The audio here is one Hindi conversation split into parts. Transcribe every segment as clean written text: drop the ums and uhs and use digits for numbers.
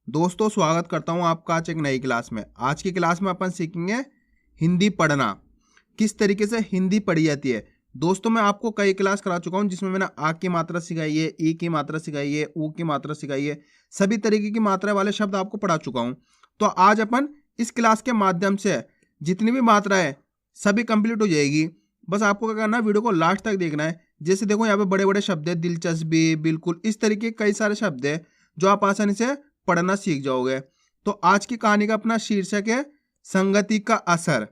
दोस्तों स्वागत करता हूं आपका आज एक नई क्लास में। आज की क्लास में अपन सीखेंगे हिंदी पढ़ना, किस तरीके से हिंदी पढ़ी जाती है। दोस्तों मैं आपको कई क्लास करा चुका हूं जिसमें मैंने आ की मात्रा सिखाई है, ई की मात्रा सिखाई है, ऊ की मात्रा सिखाई है, सभी तरीके की मात्रा वाले शब्द आपको पढ़ा चुका हूं। तो आज अपन इस क्लास के माध्यम से जितनी भी मात्रा है सभी कंप्लीट हो जाएगी। बस आपको क्या करना है, वीडियो को लास्ट तक देखना है। जैसे देखो यहाँ पे बड़े बड़े शब्द है, दिलचस्पी, बिल्कुल, इस तरीके के कई सारे शब्द है जो आप आसानी से पढ़ना सीख जाओगे। तो आज की कहानी का अपना शीर्षक है संगति का असर।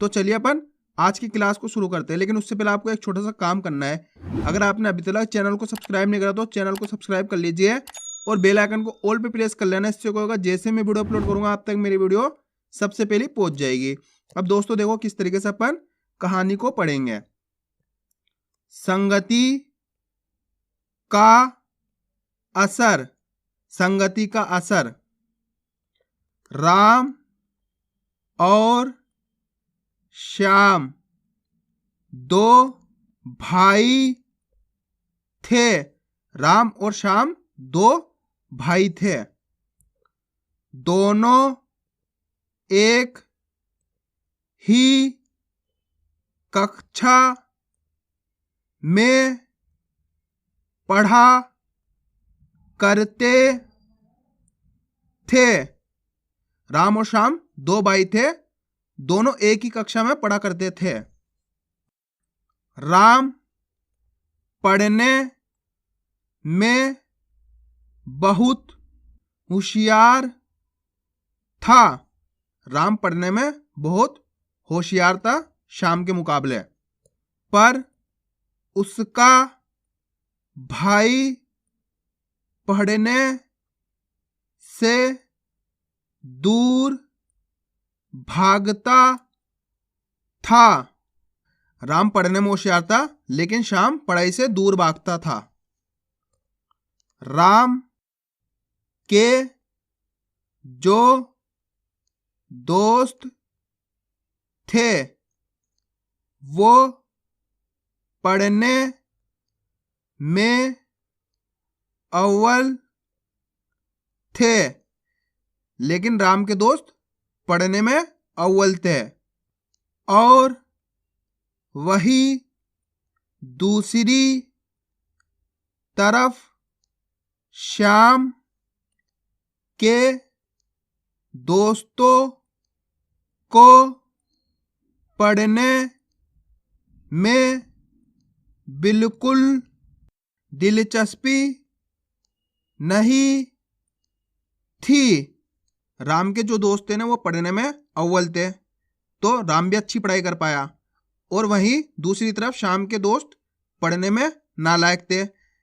तो चलिए अपन आज की क्लास को शुरू करते हैं, लेकिन उससे पहले आपको एक छोटा सा काम करना है। अगर आपने अभी तक चैनल को सब्सक्राइब नहीं करा तो चैनल को सब्सक्राइब कर लीजिए और बेल आइकन को ऑल पे प्रेस कर लेना। इससे क्या होगा, जैसे मैं वीडियो अपलोड करूंगा आप तक मेरी वीडियो सबसे पहले पहुंच जाएगी। अब दोस्तों देखो किस तरीके से अपन कहानी को पढ़ेंगे। संगति का असर। संगति का असर। राम और श्याम दो भाई थे। राम और श्याम दो भाई थे। दोनों एक ही कक्षा में पढ़ा करते थे। राम और श्याम दो भाई थे, दोनों एक ही कक्षा में पढ़ा करते थे। राम पढ़ने में बहुत होशियार था। राम पढ़ने में बहुत होशियार था श्याम के मुकाबले, पर उसका भाई पढ़ने से दूर भागता था। राम पढ़ने में होशियार था लेकिन श्याम पढ़ाई से दूर भागता था। राम के जो दोस्त थे वो पढ़ने में अव्वल थे, लेकिन राम के दोस्त पढ़ने में अव्वल थे। और वही दूसरी तरफ श्याम के दोस्तों को पढ़ने में बिल्कुल दिलचस्पी नहीं थी। राम के जो दोस्त थे ना वो पढ़ने में अव्वल थे, तो राम भी अच्छी पढ़ाई कर पाया। और वहीं दूसरी तरफ श्याम के दोस्त पढ़ने में नालायक थे,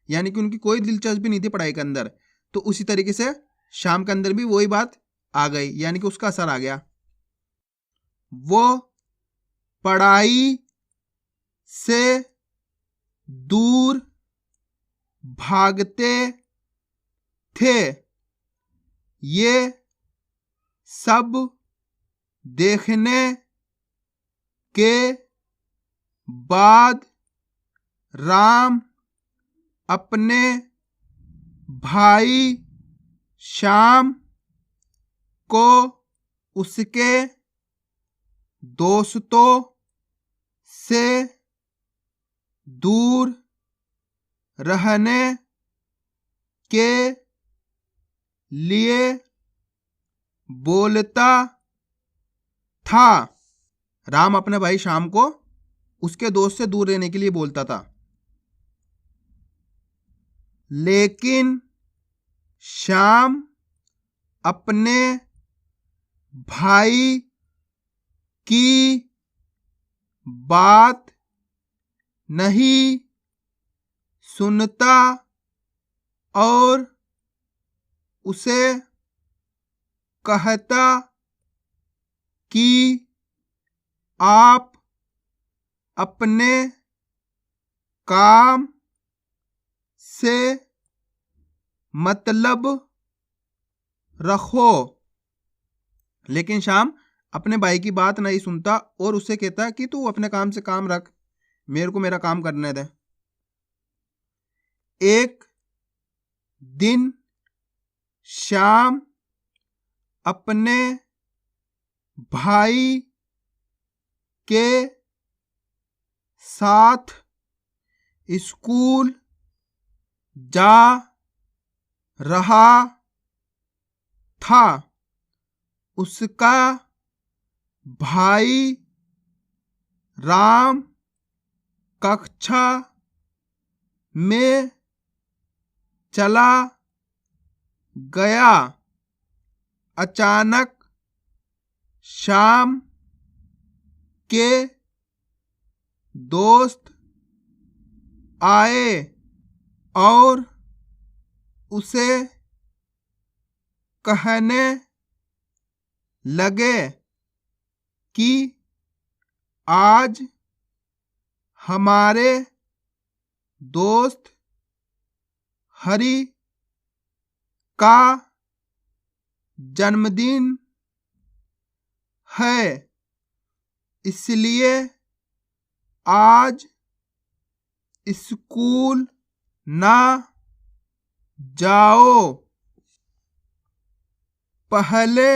यानी कि उनकी कोई दिलचस्पी नहीं थी पढ़ाई के अंदर। तो उसी तरीके से श्याम के अंदर भी वही बात आ गई, यानी कि उसका असर आ गया। वो पढ़ाई से दूर भागते थे। ये सब देखने के बाद राम अपने भाई श्याम को उसके दोस्तों से दूर रहने के लिए बोलता था। राम अपने भाई श्याम को उसके दोस्त से दूर रहने के लिए बोलता था, लेकिन श्याम अपने भाई की बात नहीं सुनता और उसे कहता कि आप अपने काम से मतलब रखो। लेकिन श्याम अपने भाई की बात नहीं सुनता और उससे कहता है कि तू अपने काम से काम रख, मेरे को मेरा काम करने दे। एक दिन श्याम अपने भाई के साथ स्कूल जा रहा था। उसका भाई राम कक्षा में चला गया। अचानक श्याम के दोस्त आए और उसे कहने लगे कि आज हमारे दोस्त हरि का जन्मदिन है, इसलिए आज स्कूल ना जाओ। पहले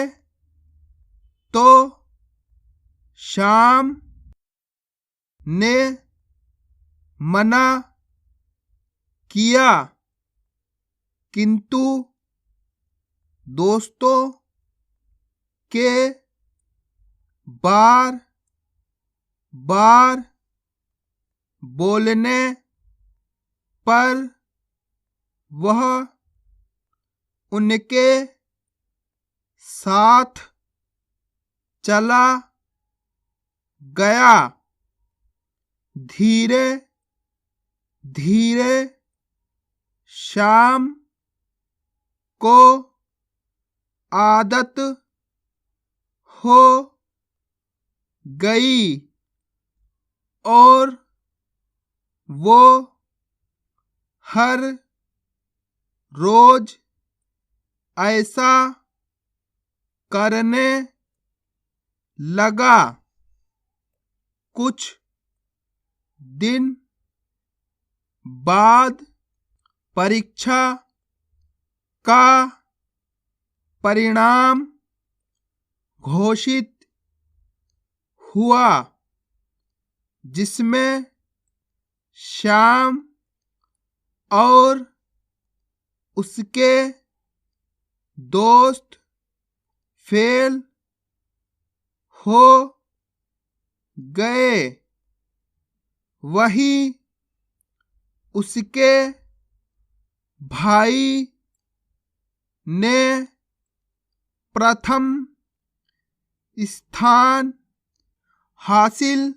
तो श्याम ने मना किया, किंतु दोस्तों के बार बार बोलने पर वह उनके साथ चला गया। धीरे धीरे श्याम को आदत हो गई और वो हर रोज ऐसा करने लगा। कुछ दिन बाद परीक्षा का परिणाम घोषित हुआ, जिसमें श्याम और उसके दोस्त फेल हो गए। वही उसके भाई ने प्रथम स्थान हासिल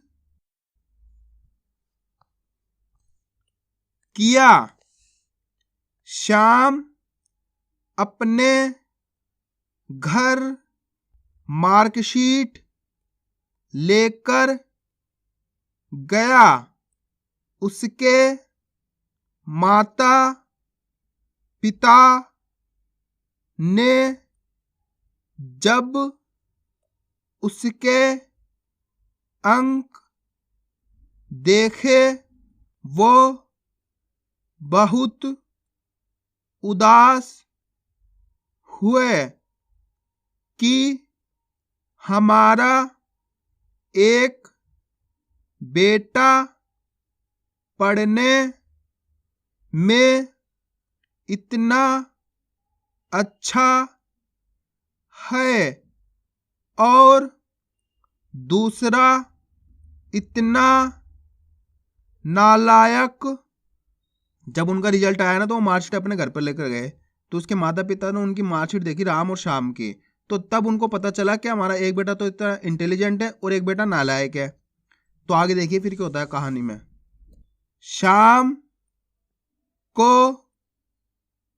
किया। श्याम अपने घर मार्कशीट लेकर गया। उसके माता पिता ने जब उसके अंक देखे, वो बहुत उदास हुए कि हमारा एक बेटा पढ़ने में इतना अच्छा है और दूसरा इतना नालायक। जब उनका रिजल्ट आया ना, तो वो मार्कशीट अपने घर पर लेकर गए, तो उसके माता पिता ने उनकी मार्कशीट देखी, राम और श्याम की, तो तब उनको पता चला कि हमारा एक बेटा तो इतना इंटेलिजेंट है और एक बेटा नालायक है। तो आगे देखिए फिर क्या होता है कहानी में। श्याम को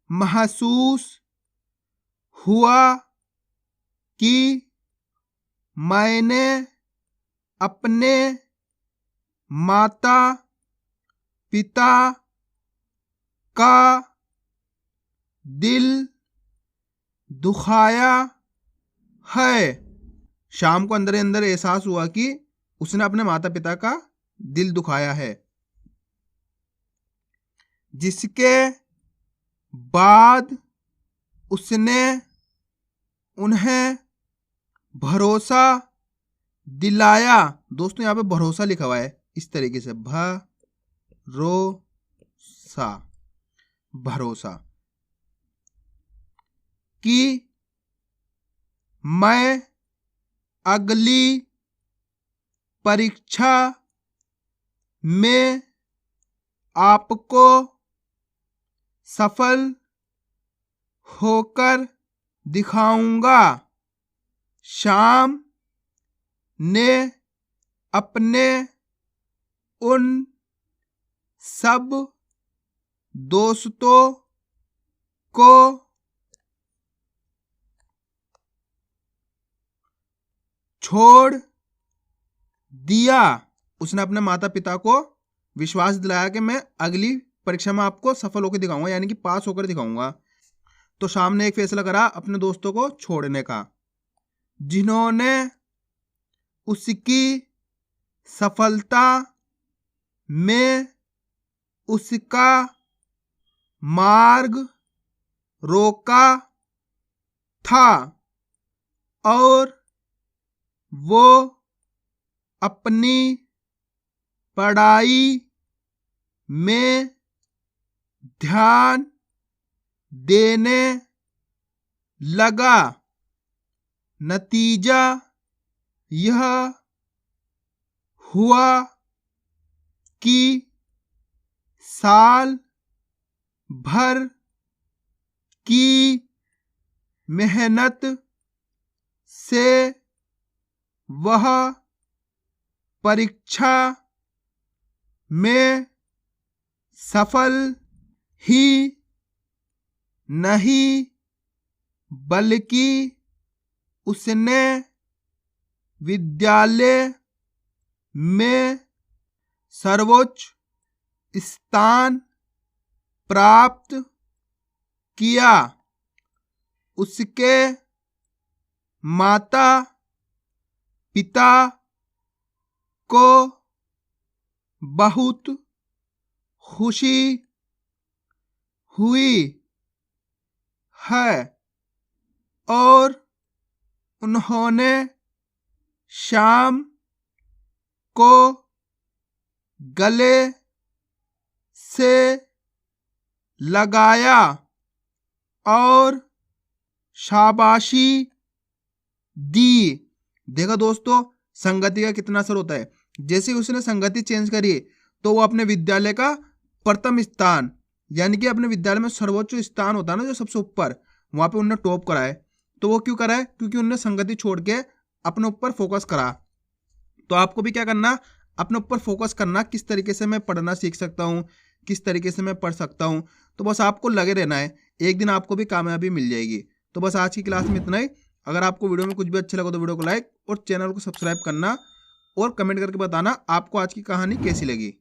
महसूस हुआ कि मैंने अपने माता पिता का दिल दुखाया है। श्याम को अंदर अंदर एहसास हुआ कि उसने अपने माता पिता का दिल दुखाया है, जिसके बाद उसने उन्हें भरोसा दिलाया। दोस्तों यहाँ पे भरोसा लिखा हुआ है इस तरीके से, भरोसा कि मैं अगली परीक्षा में आपको सफल होकर दिखाऊंगा। श्याम ने अपने उन सब दोस्तों को छोड़ दिया। उसने अपने माता पिता को विश्वास दिलाया कि मैं अगली परीक्षा में आपको सफल होकर दिखाऊंगा, यानी कि पास होकर दिखाऊंगा। तो श्याम ने एक फैसला करा अपने दोस्तों को छोड़ने का, जिन्होंने उसकी सफलता में उसका मार्ग रोका था और वो अपनी पढ़ाई में ध्यान देने लगा। नतीजा यह हुआ कि साल भर की मेहनत से वह परीक्षा में सफल ही नहीं बल्कि उसने विद्यालय में सर्वोच्च स्थान प्राप्त किया। उसके माता पिता को बहुत खुशी हुई है और उन्होंने श्याम को गले से लगाया और शाबाशी दी। देखा दोस्तों, संगति का कितना असर होता है। जैसे उसने संगति चेंज करी तो वो अपने विद्यालय का प्रथम स्थान, यानी कि अपने विद्यालय में सर्वोच्च स्थान होता है ना, जो सबसे ऊपर, वहां पे उन्होंने टॉप करा है। तो वो क्यों करा है? क्योंकि उन्होंने संगति छोड़ के अपने ऊपर फोकस करा। तो आपको भी क्या करना, अपने ऊपर फोकस करना, किस तरीके से मैं पढ़ना सीख सकता हूँ, किस तरीके से मैं पढ़ सकता हूँ। तो बस आपको लगे रहना है, एक दिन आपको भी कामयाबी मिल जाएगी। तो बस आज की क्लास में इतना ही। अगर आपको वीडियो में कुछ भी अच्छा लगा तो वीडियो को लाइक और चैनल को सब्सक्राइब करना और कमेंट करके बताना आपको आज की कहानी कैसी लगी।